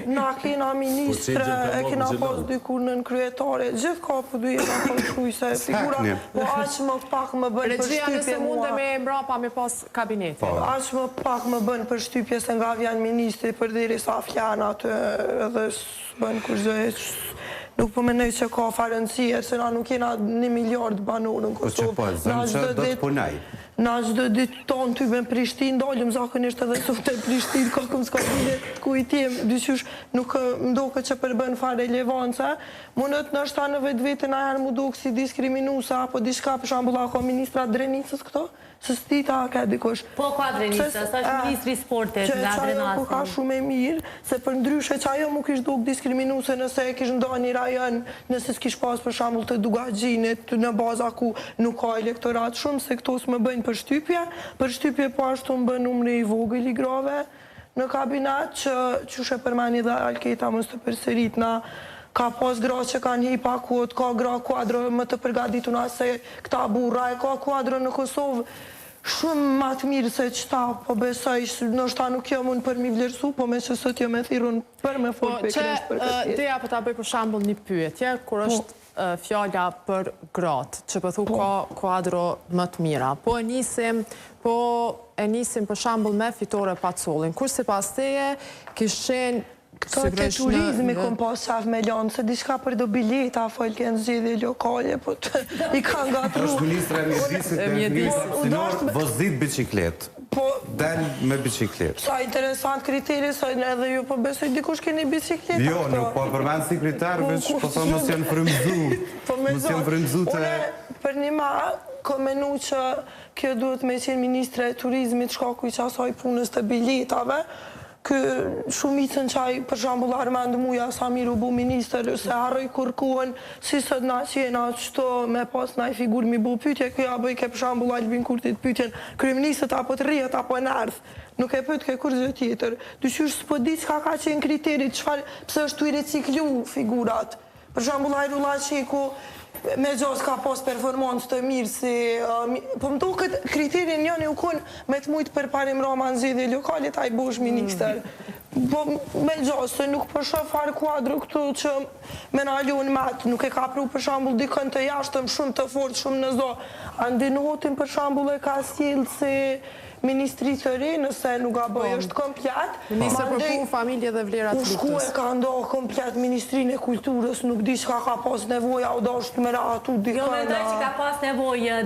Na kena ministre, e kena pas dikur në kryetare, gjithë ka për duhe nga përshujse, figura, po aqë më pak më bën për shtypje mua. Nëse munde me mbrapa me pas kabineti. Aqë më pak më bën për shtypje se nga vjen ministri për diri sa fjana atë edhe bën kurze. Nuk përmenoj që ka farënësie, se na nuk jena 1 miliard banorë në Kosovë. Po që po, zëmë që do të punaj. Na çdo ditë tonë ty me Prishtinë, dollëm zakonisht edhe sot e Prishtinë, kokëm s'ka bile ku i tjem, dyqysh nuk mdoke që përbën fare relevanca, mundet nështë në vetë vetën a herë mu duke si diskriminusa, apo diçka për shambull ka ministra Drenicës këto, së stita ka dikush. Po ka Drenicës, është ministri sportit nga Drenasën. Që ka shumë e mirë, se për ndryshe që ajo mu kish duke diskriminuse nëse kish nda një rajon, nëse s'kish pas për shambull të Dugagjinit, në baza ku nuk ka elektorat shumë, se këto s'më bëjnë për shtypje po ashtu më bën numri i vogël i grave në kabinet që shë përmeni dhe Alketa mos të përsërit na ka pas gra që kanë hipa kuot, ka gra kuadro më të përgatituna se këta burra e ka kuadro në Kosovë shumë ma të mirë se qëta, po besoj, nështë ta nuk jo mund për mi vlerësu, po me që sot jo me thirun për me fort për kresht për këtë jetë. Deja për ta bëj për shambull një pyetje, kur është fjalla për gratë, që përthu ka kuadro më të mira. Po e nisim për shambull me Fitore Pacollin, kur si pas teje kishen Këto të turizmi kom pas qaf me lanë, se diçka për do bileta, folke në zgjidhje lokale, po i kanë gatru. është ministra e mjedisit, sinor, vozit biciklet. Del me biciklet. Sa interesant kriteri, sa edhe ju po besoj dikush keni biciklet. Jo, nuk po përmenë si kriter, veç po thë mos janë frymzu. Mos janë frymzu të... Për një ma, kom menu që kjo duhet me qenë ministre e turizmit, shkaku i qasaj punës të biletave, kë shumicën qaj, për shambull Armand Muja, Samir u bu minister, se harroj kërkuën, si sët na qena qëto me pas na i figur mi bu pytje, këja bëj ke për shambull Albin Kurtit pytjen, kryeministët apo të rrijet apo në ardh, nuk e pët ke kur zë tjetër. Dyqysh s'po di qka ka qenë kriterit, pëse është të i reciklu figurat. Për shambull Hajrullah Qeku, me gjas ka pas performancë të mirë si... Po më do këtë kriterin njën e u kun me të mujtë për parim rama në zhjede lokalit, a i bosh minister. Po me gjas, se nuk përsho farë kuadrë këtu që me në alion matë, nuk e ka pru për shambull dikën të jashtëm shumë të fort, shumë në zo. Andi në hotin për shambull e ka s'jelë si ministri të re, nëse nuk a bëj është komplet. Ministrë për punë, familje dhe vlerat luktës. U shku e ka ndohë komplet Ministrinë e Kulturës, nuk di që ka pas nevoja, o da është të mëra atu dikëna. Jo me doj që ka pas nevojë.